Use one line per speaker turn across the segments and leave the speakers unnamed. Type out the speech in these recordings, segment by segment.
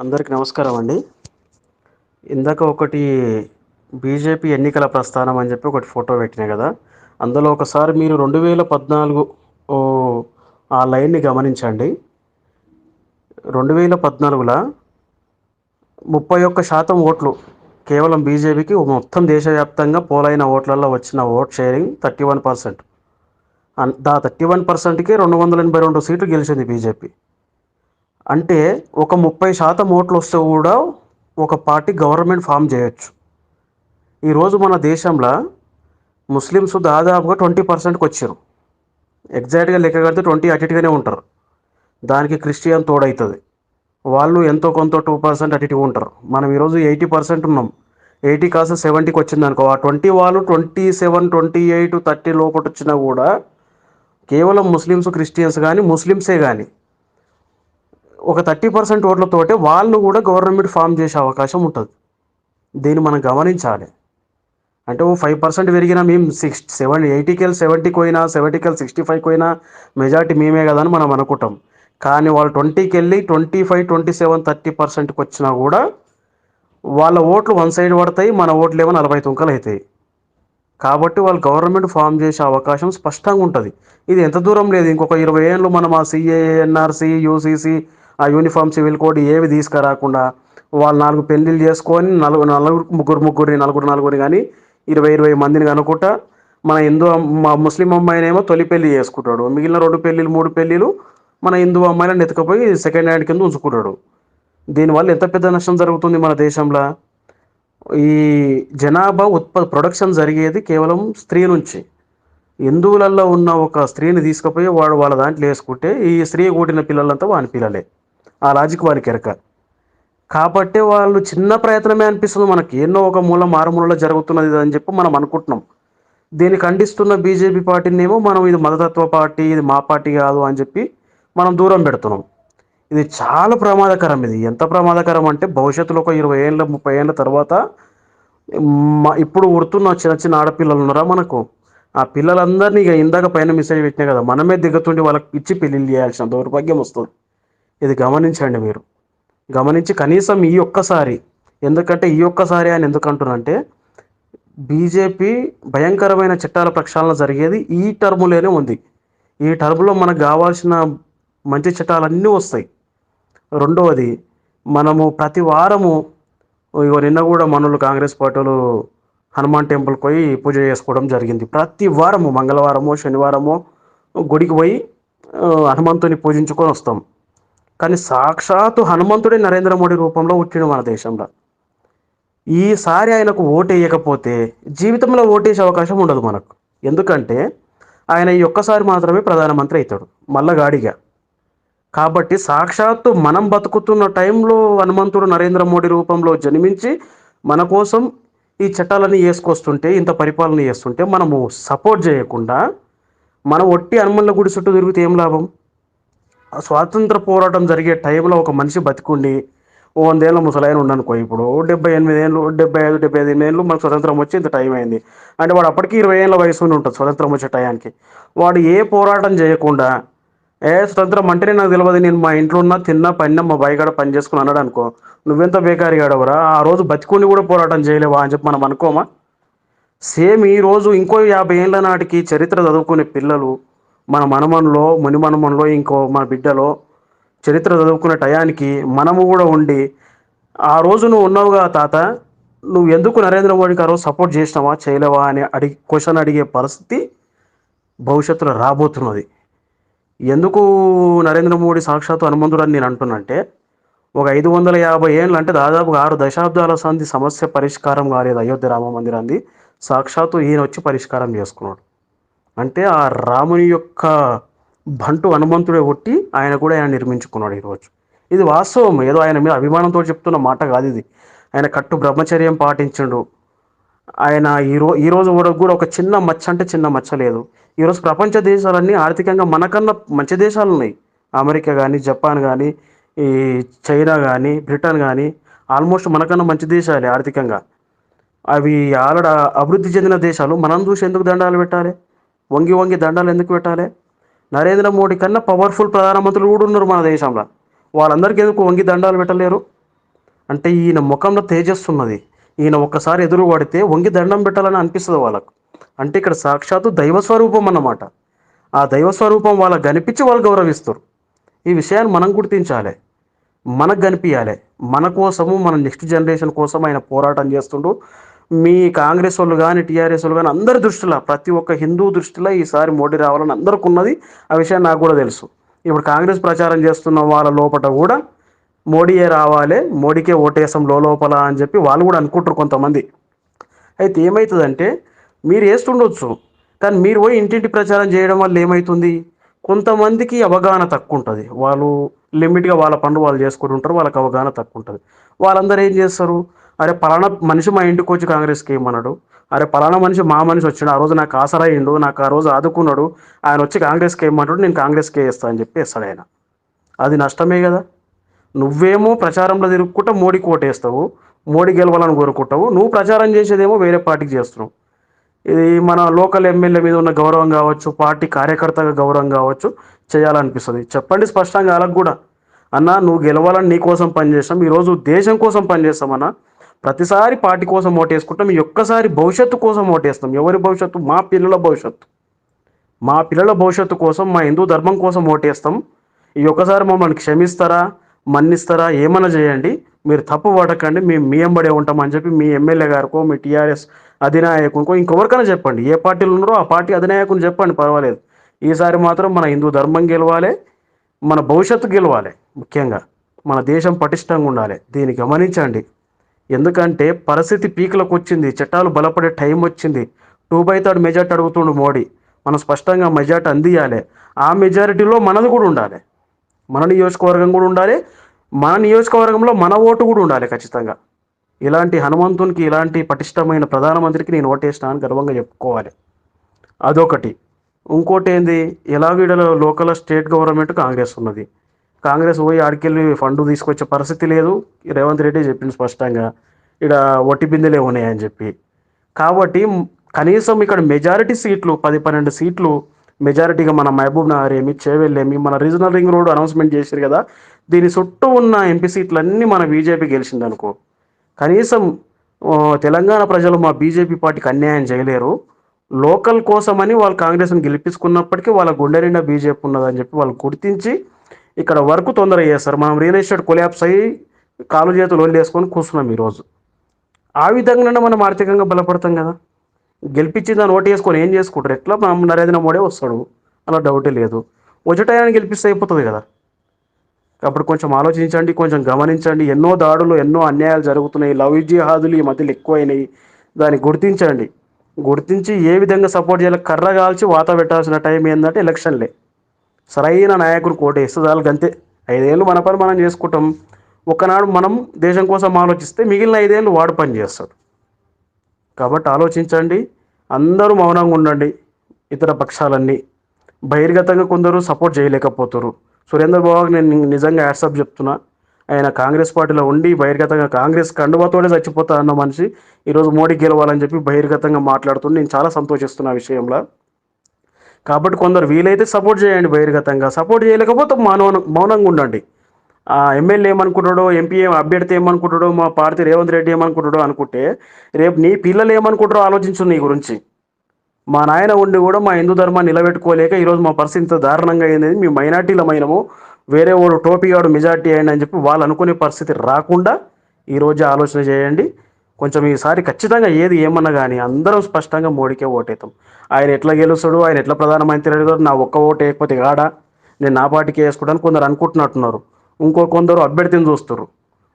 అందరికి నమస్కారం అండి. ఇందాక ఒకటి బీజేపీ ఎన్నికల ప్రస్థానం అని చెప్పి ఒకటి ఫోటో పెట్టినా కదా, అందులో ఒకసారి మీరు 2014 ఓ ఆ లైన్ని గమనించండి. 2014ల 31% ఓట్లు కేవలం బీజేపీకి, మొత్తం దేశవ్యాప్తంగా పోలైన ఓట్లలో వచ్చిన ఓట్ షేరింగ్ 31%. దా 31%కి 282 సీట్లు గెలిచింది బీజేపీ. అంటే ఒక 30% ఓట్లు వస్తే కూడా ఒక పార్టీ గవర్నమెంట్ ఫామ్ చేయొచ్చు. ఈరోజు మన దేశంలో ముస్లిమ్స్ దాదాపుగా 20%కి వచ్చారు. ఎగ్జాక్ట్గా లెక్క కడితే 20 అటు ఇటుగానే ఉంటారు. దానికి క్రిస్టియన్ తోడవుతుంది, వాళ్ళు ఎంతో కొంత 2% అటు ఇటు ఉంటారు. మనం ఈరోజు 80% ఉన్నాం. 80 కాస్త 70కి వచ్చింది అనుకో, ఆ 20 వాళ్ళు 27, 28, 30 లోపల వచ్చినా కూడా కేవలం ముస్లిమ్స్, క్రిస్టియన్స్ కానీ ముస్లిమ్సే కానీ ఒక 30% ఓట్లతోటే వాళ్ళు కూడా గవర్నమెంట్ ఫామ్ చేసే అవకాశం ఉంటుంది. దీన్ని మనం గమనించాలి. అంటే ఓ 5% పెరిగినా మేము 80కి వెళ్ళి 70కి పోయినా, 70కి వెళ్ళి 65కి పోయినా మెజార్టీ మేమే కదా అని మనం అనుకుంటాం. కానీ వాళ్ళు 20కి వెళ్ళి 25, 27, 30%కి వచ్చినా కూడా వాళ్ళ ఓట్లు వన్ సైడ్ పడతాయి, మన ఓట్లు ఏమో 40 తుంకలు అవుతాయి. కాబట్టి వాళ్ళు గవర్నమెంట్ ఫామ్ చేసే అవకాశం స్పష్టంగా ఉంటుంది. ఇది ఎంత దూరం లేదు, ఇంకొక 20 ఏళ్ళు మనం ఆ సిఏఏ, ఎన్ఆర్సీ, యూసీసీ, ఆ యూనిఫామ్ సివిల్ కోడ్ ఏవి తీసుకురాకుండా వాళ్ళు 4 పెళ్ళిళ్ళు చేసుకొని నలుగురు కానీ 20 మందిని కనుక్కుంటా మన మా ముస్లిం అమ్మాయినేమో తొలి పెళ్లి చేసుకుంటాడు, మిగిలిన 2 పెళ్ళిళ్ళు 3 పెళ్ళిళ్ళు మన హిందూ అమ్మాయిలను ఎత్తుకపోయి సెకండ్ హ్యాండ్ కింద ఉంచుకుంటాడు. దీనివల్ల ఎంత పెద్ద నష్టం జరుగుతుంది మన దేశంలో. ఈ జనాభా ప్రొడక్షన్ జరిగేది కేవలం స్త్రీ నుంచి. హిందువులలో ఉన్న ఒక స్త్రీని తీసుకుపోయి వాడు వాళ్ళ దాంట్లో వేసుకుంటే ఈ స్త్రీ కూడిన పిల్లలంతా వాని పిల్లలే. ఆ లాజిక్ వానికి ఎరక. కాబట్టి వాళ్ళు చిన్న ప్రయత్నమే అనిపిస్తుంది మనకి, ఎన్నో ఒక మూల మారుమూలలో జరుగుతున్నది అని చెప్పి మనం అనుకుంటున్నాం. దీన్ని ఖండిస్తున్న బీజేపీ పార్టీనేమో మనం ఇది మతతత్వ పార్టీ, ఇది మా పార్టీ కాదు అని చెప్పి మనం దూరం పెడుతున్నాం. ఇది చాలా ప్రమాదకరం. ఇది ఎంత ప్రమాదకరం అంటే భవిష్యత్తులో ఒక 20 ఏళ్ళ 30 ఏళ్ళ తర్వాత ఇప్పుడు ఉడుతున్న చిన్న చిన్న ఆడపిల్లలు ఉన్నారా మనకు, ఆ పిల్లలందరినీ ఇక ఇందాక పైన మెసేజ్ పెట్టినా కదా, మనమే దిగుతుండి వాళ్ళకి ఇచ్చి పెళ్ళిళ్ళు చేయాల్సిన దౌర్భాగ్యం వస్తుంది. ఇది గమనించండి మీరు. గమనించి కనీసం ఈ ఒక్కసారి, ఎందుకంటే ఈ ఒక్కసారి అని ఎందుకు అంటున్నానంటే బీజేపీ భయంకరమైన చట్టాల ప్రక్షాళన జరిగేది ఈ టర్ములోనే ఉంది. ఈ టర్ములో మనకు కావాల్సిన మంచి చట్టాలన్నీ వస్తాయి. రెండవది, మనము ప్రతి వారము నిన్న కూడా మనోళ్ళు కాంగ్రెస్ పార్టీలు హనుమాన్ టెంపుల్కి పోయి పూజ చేసుకోవడం జరిగింది. ప్రతి వారము మంగళవారమో శనివారమో గుడికి పోయి హనుమంతుని పూజించుకొని వస్తాం. కానీ సాక్షాత్తు హనుమంతుడే నరేంద్ర మోడీ రూపంలో వచ్చిండు మన దేశంలో. ఈసారి ఆయనకు ఓటు వేయకపోతే జీవితంలో ఓటేసే అవకాశం ఉండదు మనకు. ఎందుకంటే ఆయన ఈ ఒక్కసారి మాత్రమే ప్రధానమంత్రి అవుతాడు మళ్ళా గాడిగా. కాబట్టి సాక్షాత్తు మనం బతుకుతున్న టైంలో హనుమంతుడు నరేంద్ర మోడీ రూపంలో జన్మించి మన కోసం ఈ చట్టాలన్నీ వేసుకొస్తుంటే, ఇంత పరిపాలన చేస్తుంటే మనము సపోర్ట్ చేయకుండా మనం ఒట్టి హనుమన్ల గుడి చుట్టూ తిరిగితే ఏం లాభం? స్వాతంత్ర పోరాటం జరిగే టైంలో ఒక మనిషి బతికుండి 100 ఏళ్ళ ముసలాయన ఉండనుకో, ఇప్పుడు 78 ఏళ్ళు, 75, 78 ఏళ్ళు మనకు స్వతంత్రం వచ్చి ఇంత టైం అయింది అంటే వాడు అప్పటికి 20 ఏళ్ళ వయసు ఉంటుంది స్వతంత్రం వచ్చే టయానికి. వాడు ఏ పోరాటం చేయకుండా స్వతంత్రం అంటేనే నాకు తెలియదు, నేను మా ఇంట్లో ఉన్నా తిన్నా పన్నా మా బాయికాడ పని చేసుకుని అన్నాడు అనుకో, నువ్వెంత బేకారి కాడవరా, ఆ రోజు బతికుండి కూడా పోరాటం చేయలేవా అని చెప్పి మనం అనుకోమా? సేమ్ ఈరోజు ఇంకో 50 ఏళ్ళ నాటికి చరిత్ర చదువుకునే పిల్లలు, మన మనమనలో మునిమనమనలో ఇంకో మన బిడ్డలో చరిత్ర చదువుకునే టయానికి మనము కూడా ఉండి, ఆ రోజు నువ్వు ఉన్నావుగా తాత, నువ్వు ఎందుకు నరేంద్ర మోడీకి ఆ రోజు సపోర్ట్ చేసినావా చేయలేవా అని క్వశ్చన్ అడిగే పరిస్థితి భవిష్యత్తులో రాబోతున్నది. ఎందుకు నరేంద్ర మోడీ సాక్షాత్తు హనుమంతుడు అని నేను అంటున్నంటే, ఒక 550 ఏళ్ళు అంటే దాదాపుగా 6 దశాబ్దాల సంధి సమస్య పరిష్కారం కాలేదు అయోధ్య రామ మందిరాన్ని, సాక్షాత్తు ఈయన వచ్చి పరిష్కారం చేసుకున్నాడు. అంటే ఆ రాముని యొక్క బంటు హనుమంతుడే కొట్టి ఆయన కూడా ఆయన నిర్మించుకున్నాడు ఈరోజు. ఇది వాస్తవం, ఏదో ఆయన మీద అభిమానంతో చెప్తున్న మాట కాదు ఇది. ఆయన కట్టు బ్రహ్మచర్యం పాటించండు. ఆయన ఈరోజు కూడా ఒక చిన్న మచ్చ అంటే చిన్న మచ్చ లేదు. ఈరోజు ప్రపంచ దేశాలన్నీ ఆర్థికంగా మనకన్నా మంచి దేశాలు ఉన్నాయి. అమెరికా కానీ, జపాన్ కానీ, ఈ చైనా కానీ, బ్రిటన్ కానీ ఆల్మోస్ట్ మనకన్నా మంచి దేశాలే ఆర్థికంగా. అవి ఆల్రెడీ అభివృద్ధి చెందిన దేశాలు. మనం చూసి ఎందుకు దండాలు పెట్టాలి? వంగి వంగి దండాలు ఎందుకు పెట్టాలి? నరేంద్ర మోడీ కన్నా పవర్ఫుల్ ప్రధానమంత్రులు కూడా ఉన్నారు మన దేశంలో. వాళ్ళందరికీ ఎందుకు వంగి దండాలు పెట్టలేరు? అంటే ఈయన ముఖంలో తేజస్సున్నది. ఈయన ఒక్కసారి ఎదురు పడితే వంగి దండం పెట్టాలని అనిపిస్తది వాళ్ళకు. అంటే ఇక్కడ సాక్షాత్తు దైవ స్వరూపం అన్నమాట. ఆ దైవ స్వరూపం వాళ్ళకి కనిపించి వాళ్ళు గౌరవిస్తారు. ఈ విషయాన్ని మనం గుర్తించాలి. మనకు కనిపియాలి. మన కోసము మన నెక్స్ట్ జనరేషన్ కోసం ఆయన పోరాటం చేస్తుండు. మీ కాంగ్రెస్ వాళ్ళు కానీ టీఆర్ఎస్ వాళ్ళు కానీ అందరి దృష్టిలో ప్రతి ఒక్క హిందూ దృష్టిలో ఈసారి మోడీ రావాలని అందరికి ఉన్నది. ఆ విషయం నాకు కూడా తెలుసు. ఇప్పుడు కాంగ్రెస్ ప్రచారం చేస్తున్న వాళ్ళ లోపల కూడా మోడీయే రావాలి, మోడీకే ఓటేసాం లోపల అని చెప్పి వాళ్ళు కూడా అనుకుంటారు కొంతమంది. అయితే ఏమవుతుందంటే మీరు వేస్తుండొచ్చు, కానీ మీరు పోయి ఇంటింటి ప్రచారం చేయడం వల్ల ఏమవుతుంది, కొంతమందికి అవగాహన తక్కువ ఉంటుంది. వాళ్ళు లిమిట్గా వాళ్ళ పనులు వాళ్ళు చేసుకుంటూ ఉంటారు, వాళ్ళకి అవగాహన తక్కువ ఉంటుంది. వాళ్ళందరూ ఏం చేస్తారు, అరే పలానా మనిషి మా ఇంటికి వచ్చి కాంగ్రెస్కి ఏమన్నాడు, అరే పలానా మనిషి మా మనిషి వచ్చాడు, ఆ రోజు నాకు ఆసరా అయ్యిండు, నాకు ఆ రోజు ఆదుకున్నాడు, ఆయన వచ్చి కాంగ్రెస్కి ఏమంటాడు, నేను కాంగ్రెస్కి వేస్తాను అని చెప్పి వేస్తాడు ఆయన. అది నష్టమే కదా. నువ్వేమో ప్రచారంలో తిరుగుకుంటా మోడీకి ఓటేస్తావు, మోడీ గెలవాలని కోరుకుంటావు, నువ్వు ప్రచారం చేసేదేమో వేరే పార్టీకి చేస్తున్నావు. ఇది మన లోకల్ ఎమ్మెల్యే మీద ఉన్న గౌరవం కావచ్చు, పార్టీ కార్యకర్తగా గౌరవం కావచ్చు, చేయాలనిపిస్తుంది. చెప్పండి స్పష్టంగా వాళ్ళకు కూడా, అన్న నువ్వు గెలవాలని నీ కోసం పనిచేస్తాం, ఈరోజు దేశం కోసం పనిచేస్తామన్నా. ప్రతిసారి పార్టీ కోసం ఓటేసుకుంటాం, ఈ ఒక్కసారి భవిష్యత్తు కోసం ఓటేస్తాం. ఎవరి భవిష్యత్తు? మా పిల్లల భవిష్యత్తు. మా పిల్లల భవిష్యత్తు కోసం, మా హిందూ ధర్మం కోసం ఓటేస్తాం. ఈ ఒక్కసారి మమ్మల్ని క్షమిస్తారా, మన్నిస్తారా, ఏమైనా చేయండి, మీరు తప్పు పడకండి, మేము మీ ఎంబడే ఉంటామని చెప్పి మీ ఎమ్మెల్యే గారికో మీ టీఆర్ఎస్ అధినాయకునికో ఇంకొవరికైనా చెప్పండి. ఏ పార్టీలు ఉన్నారో ఆ పార్టీ అధినాయకుని చెప్పండి, పర్వాలేదు. ఈసారి మాత్రం మన హిందూ ధర్మం గెలవాలి, మన భవిష్యత్తు గెలవాలి, ముఖ్యంగా మన దేశం పటిష్టంగా ఉండాలి. దీన్ని గమనించండి. ఎందుకంటే పరిస్థితి పీకులకు వచ్చింది, చట్టాలు బలపడే టైం వచ్చింది. 2/3 మెజార్టీ అడుగుతుండు మోడీ. మనం స్పష్టంగా మెజార్టీ అందియాలి. ఆ మెజారిటీలో మనది కూడా ఉండాలి, మన నియోజకవర్గం కూడా ఉండాలి, మన నియోజకవర్గంలో మన ఓటు కూడా ఉండాలి ఖచ్చితంగా. ఇలాంటి హనుమంతునికి, ఇలాంటి పటిష్టమైన ప్రధానమంత్రికి నేను ఓటేసినా అని గర్వంగా చెప్పుకోవాలి. అదొకటి. ఇంకోటి ఏంది, ఎలాగో ఈడ లోకల్ స్టేట్ గవర్నమెంట్ కాంగ్రెస్ ఉన్నది. కాంగ్రెస్ పోయి ఆడికెళ్ళి ఫండ్ తీసుకొచ్చే పరిస్థితి లేదు. రేవంత్ రెడ్డి చెప్పింది స్పష్టంగా, ఇక్కడ ఒట్టి బిందెలే ఉన్నాయని చెప్పి. కాబట్టి కనీసం ఇక్కడ మెజారిటీ సీట్లు 10-12 సీట్లు మెజారిటీగా మన మహబూబ్ నగర్ ఏమి, చేవెళ్ళేమి, మన రీజనల్ రింగ్ రోడ్ అనౌన్స్మెంట్ చేశారు కదా, దీని చుట్టూ ఉన్న ఎంపీ సీట్లన్నీ మన బీజేపీ గెలిచిందనుకో, కనీసం తెలంగాణ ప్రజలు మా బీజేపీ పార్టీకి అన్యాయం చేయలేరు. లోకల్ కోసమని వాళ్ళు కాంగ్రెస్ని గెలిపించుకున్నప్పటికీ వాళ్ళ గుండె నిండా బీజేపీ ఉన్నదని చెప్పి వాళ్ళు గుర్తించి ఇక్కడ వరకు తొందరగా చేస్తారు. మనం రియల్ ఎస్టేట్ కొలాప్స్ అయ్యి కాలు చేతులు వదిలేసుకొని కూర్చున్నాం ఈరోజు. ఆ విధంగానే మనం ఆర్థికంగా బలపడతాం కదా. గెలిపించి దాన్ని ఓటు వేసుకొని ఏం చేసుకుంటారు, ఎట్లా మనం నరేంద్ర మోడీ వస్తాడు, అలా డౌటే లేదు. వచ్చేటాయాన్ని గెలిపిస్తే అయిపోతుంది కదా. కాబట్టి కొంచెం ఆలోచించండి, కొంచెం గమనించండి. ఎన్నో దాడులు, ఎన్నో అన్యాయాలు జరుగుతున్నాయి, లవ్ జిహాదులు ఈ మధ్యలో ఎక్కువైనాయి. దాన్ని గుర్తించండి. గుర్తించి ఏ విధంగా సపోర్ట్ చేయాలి, కర్ర కాల్చి వాత పెట్టాల్సిన టైం ఏంటంటే ఎలక్షన్లే. సరైన నాయకుడు కోటేస్తే దానికి అంతే. 5 ఏళ్ళు మన పని మనం చేసుకుంటాం. ఒకనాడు మనం దేశం కోసం ఆలోచిస్తే మిగిలిన 5 ఏళ్ళు వాడు పని చేస్తాడు. కాబట్టి ఆలోచించండి, అందరూ మౌనంగా ఉండండి. ఇతర పక్షాలన్నీ బహిర్గతంగా కొందరు సపోర్ట్ చేయలేకపోతారు. సురేంద్ర బాబుకి నేను నిజంగా యాడ్సప్ చెప్తున్నా. ఆయన కాంగ్రెస్ పార్టీలో ఉండి బహిర్గతంగా కాంగ్రెస్ కండువాతోనే చచ్చిపోతా అన్న మనిషి ఈరోజు మోడీ గెలవాలని చెప్పి బహిర్గతంగా మాట్లాడుతుంటే నేను చాలా సంతోషిస్తున్నా ఆ విషయంలో. కాబట్టి కొందరు వీలైతే సపోర్ట్ చేయండి బహిర్గతంగా, సపోర్ట్ చేయలేకపోతే మౌనంగా ఉండండి. ఆ ఎమ్మెల్యే ఏమనుకుంటాడో, ఎంపీ అభ్యర్థి ఏమనుకుంటాడో, మా పార్టీ రేవంత్ రెడ్డి ఏమనుకుంటాడో అనుకుంటే రేపు నీ పిల్లలు ఏమనుకుంటారో ఆలోచించు. నీ గురించి మా నాయన ఉండి కూడా మా హిందూ ధర్మాన్ని నిలబెట్టుకోలేక ఈరోజు మా పరిస్థితి ఇంత దారుణంగా అయింది, మీ మైనార్టీలమైనము, వేరే వాడు టోపీగాడు మెజార్టీ అయ్యండి అని చెప్పి వాళ్ళు అనుకునే పరిస్థితి రాకుండా ఈరోజు ఆలోచన చేయండి. కొంచెం ఈసారి ఖచ్చితంగా ఏది ఏమన్నా కానీ అందరం స్పష్టంగా మోడీకే ఓటేతాం. ఆయన ఎట్లా గెలుస్తాడు, ఆయన ఎట్లా ప్రధానమంత్రి అడుగుతాడు, నా ఒక్క ఓటు వేయకపోతే కాడా, నేను నా పార్టీకి వేసుకుంటాను కొందరు అనుకుంటున్నట్టున్నారు. కొందరు అభ్యర్థిని చూస్తారు,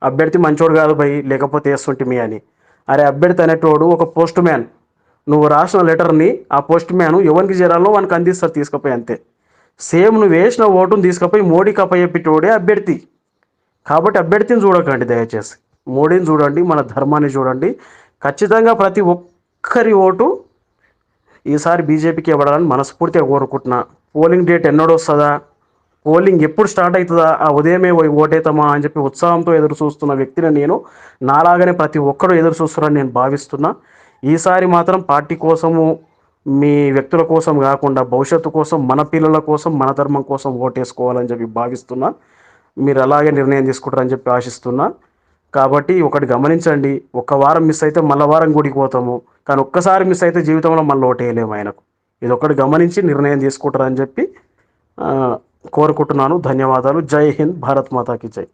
అభ్యర్థి మంచోడు కాదు భయ్ లేకపోతే వేస్తుంటే మీ అని. అరే అభ్యర్థి అనేటోడు ఒక పోస్ట్ మ్యాన్. నువ్వు రాసిన లెటర్ని ఆ పోస్ట్ మ్యాన్ ఎవరికి చేరాలో వానికి అందిస్తారు తీసుకుపోయి, అంతే. సేమ్ నువ్వు వేసిన ఓటును తీసుకుపోయి మోడీకి అప్పచెప్పేటోడే అభ్యర్థి. కాబట్టి అభ్యర్థిని చూడకండి దయచేసి, మోడీని చూడండి, మన ధర్మాన్ని చూడండి. ఖచ్చితంగా ప్రతి ఒక్కరి ఓటు ఈసారి బీజేపీకి ఇవ్వడాలని మనస్ఫూర్తిగా కోరుకుంటున్నా. పోలింగ్ డేట్ ఎన్నడొస్తుందా, పోలింగ్ ఎప్పుడు స్టార్ట్ అవుతుందా, ఆ ఉదయమే ఓటేతామా అని చెప్పి ఉత్సాహంతో ఎదురు చూస్తున్న వ్యక్తిని నేను. నాలాగనే ప్రతి ఒక్కరూ ఎదురు చూస్తున్నారని నేను భావిస్తున్నా. ఈసారి మాత్రం పార్టీ కోసము, మీ వ్యక్తుల కోసం కాకుండా భవిష్యత్తు కోసం, మన పిల్లల కోసం, మన ధర్మం కోసం ఓటేసుకోవాలని చెప్పి భావిస్తున్నా. మీరు అలాగే నిర్ణయం తీసుకుంటారని చెప్పి ఆశిస్తున్నా. కాబట్టి ఒకటి గమనించండి, ఒక్క వారం మిస్ అయితే మళ్ళా వారం గుడికి పోతాము, కానీ ఒక్కసారి మిస్ అయితే జీవితంలో మళ్ళీ ఓటేయలేము ఆయనకు. ఇది ఒకటి గమనించి నిర్ణయం తీసుకుంటారని చెప్పి కోరుకుంటున్నాను. ధన్యవాదాలు. జై హింద్. భారత్ మాతాకి జై.